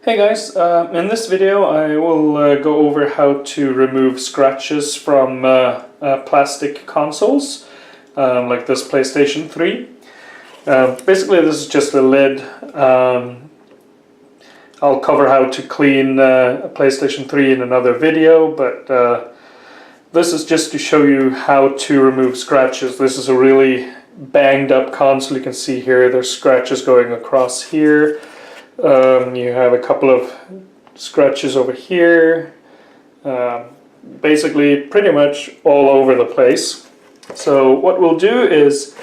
Hey guys, in this video I will go over how to remove scratches from plastic consoles like this PlayStation 3. Basically this is just a lid. I'll cover how to clean a PlayStation 3 in another video, but this is just to show you how to remove scratches. This is a really banged up console. You can see here there's scratches going across here. You have a couple of scratches over here, basically pretty much all over the place. So what we'll do is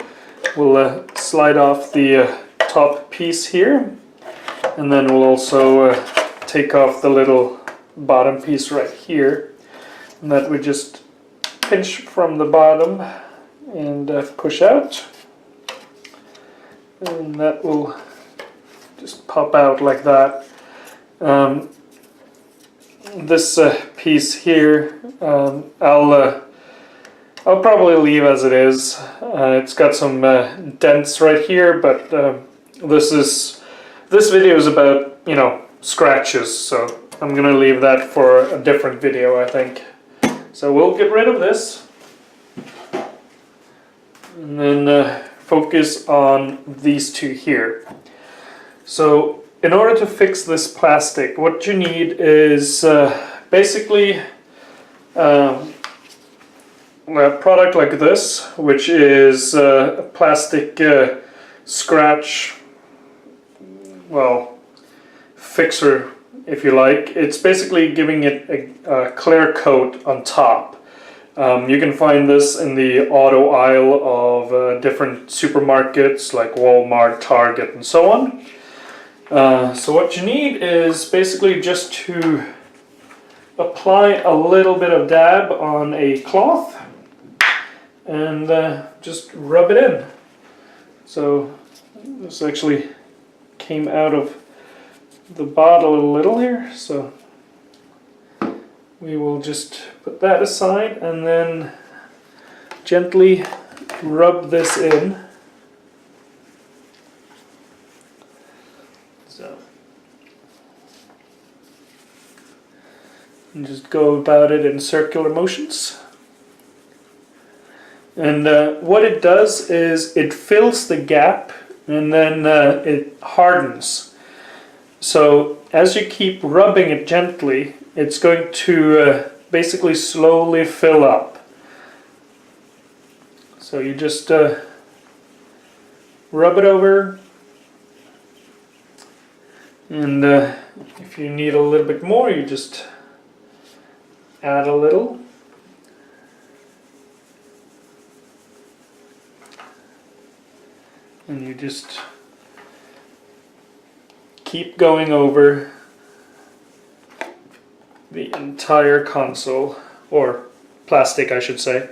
we'll slide off the top piece here, and then we'll also take off the little bottom piece right here, and that we just pinch from the bottom and push out, and that will just pop out like that. This piece here, I'll probably leave as it is. It's got some dents right here, but this video is about, you know, scratches, so I'm gonna leave that for a different video, I think. So we'll get rid of this, and then focus on these two here. So in order to fix this plastic, what you need is basically a product like this, which is a plastic scratch, well, fixer if you like. It's basically giving it a clear coat on top. You can find this in the auto aisle of different supermarkets like Walmart, Target, and so on. So what you need is basically just to apply a little bit of dab on a cloth and just rub it in. So this actually came out of the bottle a little here, so we will just put that aside and then gently rub this in. So, and just go about it in circular motions. And what it does is it fills the gap, and then it hardens. So as you keep rubbing it gently, it's going to basically slowly fill up. So you just rub it over, and if you need a little bit more, you just add a little. And you just keep going over the entire console, or plastic I should say,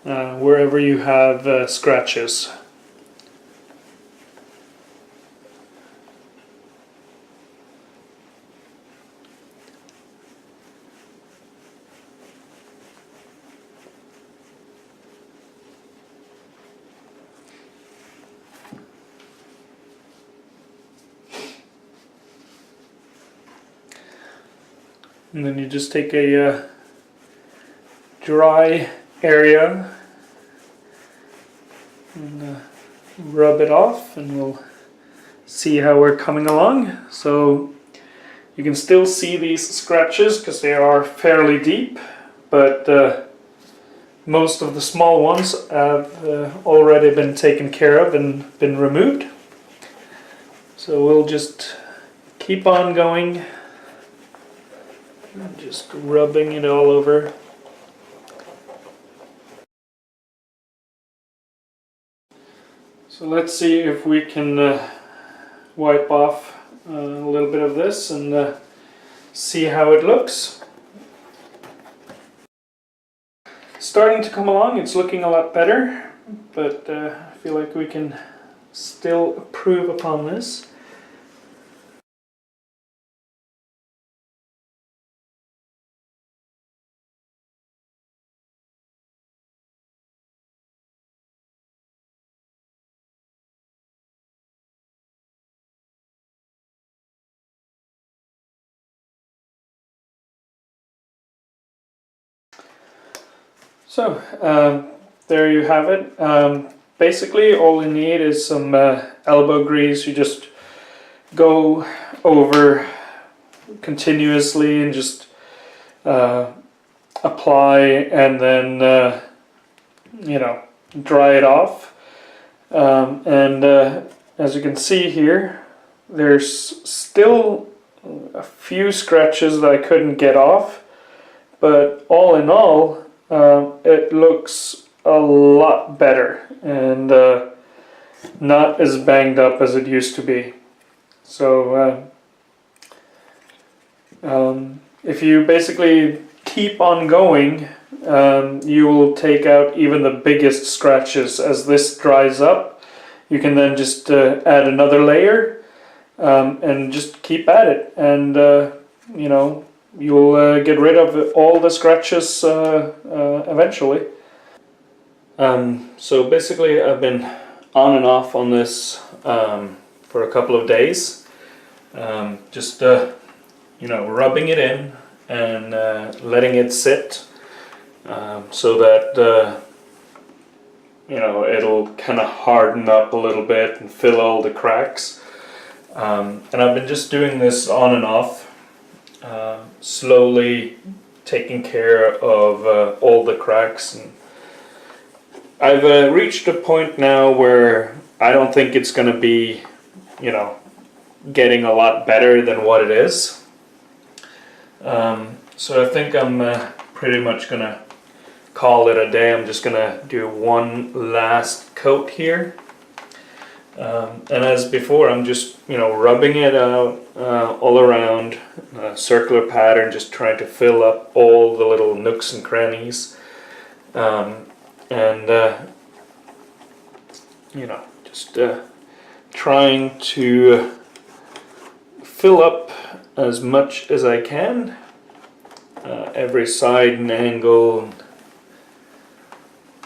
wherever you have scratches. And then you just take a dry area and rub it off, and we'll see how we're coming along. So you can still see these scratches because they are fairly deep, but most of the small ones have already been taken care of and been removed. So we'll just keep on going. Just rubbing it all over. So let's see if we can wipe off a little bit of this and see how it looks. Starting to come along, it's looking a lot better, but I feel like we can still improve upon this. So there you have it. Basically all you need is some elbow grease. You just go over continuously and just apply, and then you know, dry it off. And as you can see here, there's still a few scratches that I couldn't get off, but all in all, it looks a lot better and not as banged up as it used to be. So if you basically keep on going, you will take out even the biggest scratches. As this dries up, you can then just add another layer and just keep at it, and you know, you'll get rid of all the scratches eventually. So basically I've been on and off on this for a couple of days, just you know, rubbing it in and letting it sit so that you know, it'll kind of harden up a little bit and fill all the cracks. And I've been just doing this on and off, slowly taking care of all the cracks. And I've reached a point now where I don't think it's going to be, you know, getting a lot better than what it is. So I think I'm pretty much going to call it a day. I'm just going to do one last coat here. And as before, I'm just, you know, rubbing it out all around, a circular pattern, just trying to fill up all the little nooks and crannies. And you know, just trying to fill up as much as I can, every side and angle.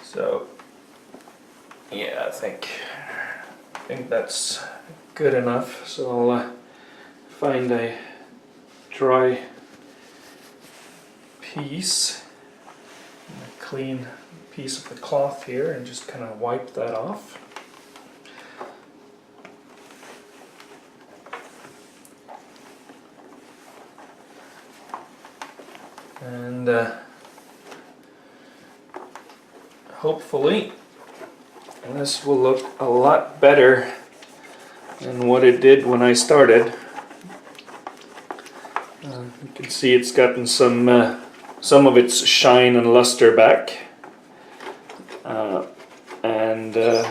So yeah, I think that's good enough. So I'll find a dry piece, a clean piece of the cloth here, and just kind of wipe that off. And hopefully this will look a lot better than what it did when I started. You can see it's gotten some of its shine and luster back, and it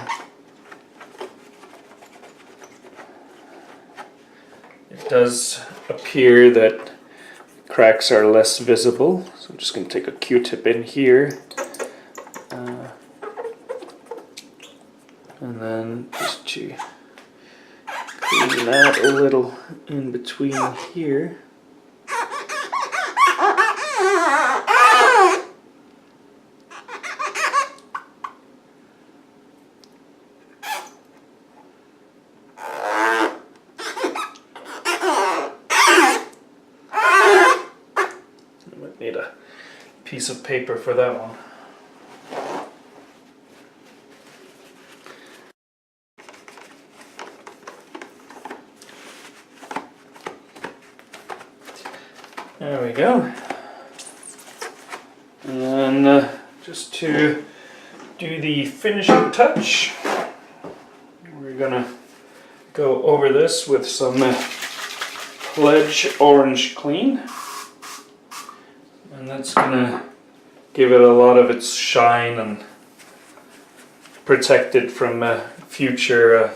does appear that cracks are less visible. So I'm just going to take a Q-tip in here, and then just to clean that a little in between here. Need a piece of paper for that one. There we go. And then just to do the finishing touch, we're gonna go over this with some Pledge Orange Clean. And that's gonna give it a lot of its shine and protect it from future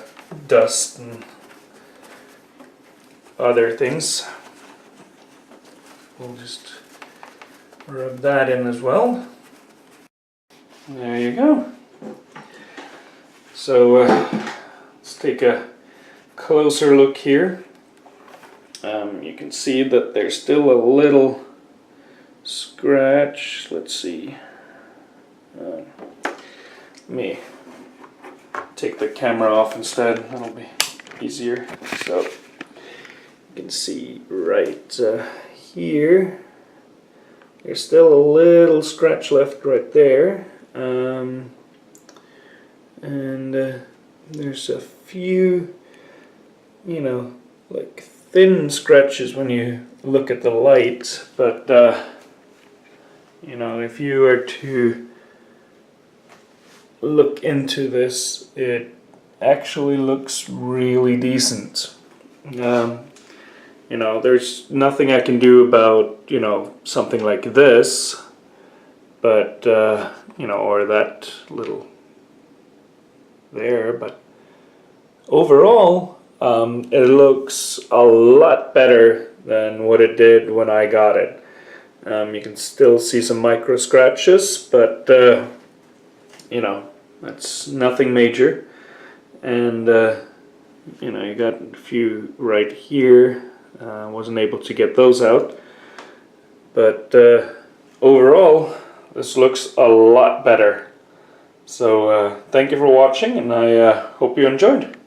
dust and other things. We'll just rub that in as well. There you go. So let's take a closer look here. You can see that there's still a little scratch. Let's see. Let me take the camera off instead. That'll be easier. So you can see right here There's still a little scratch left right there, and there's a few, you know, like thin scratches when you look at the light, but you know, if you were to look into this, it actually looks really decent. You know, there's nothing I can do about, you know, something like this, but you know, or that little there, but overall it looks a lot better than what it did when I got it. You can still see some micro scratches, but you know, that's nothing major. And you know, you got a few right here. Wasn't able to get those out, but overall this looks a lot better. So thank you for watching, and I hope you enjoyed.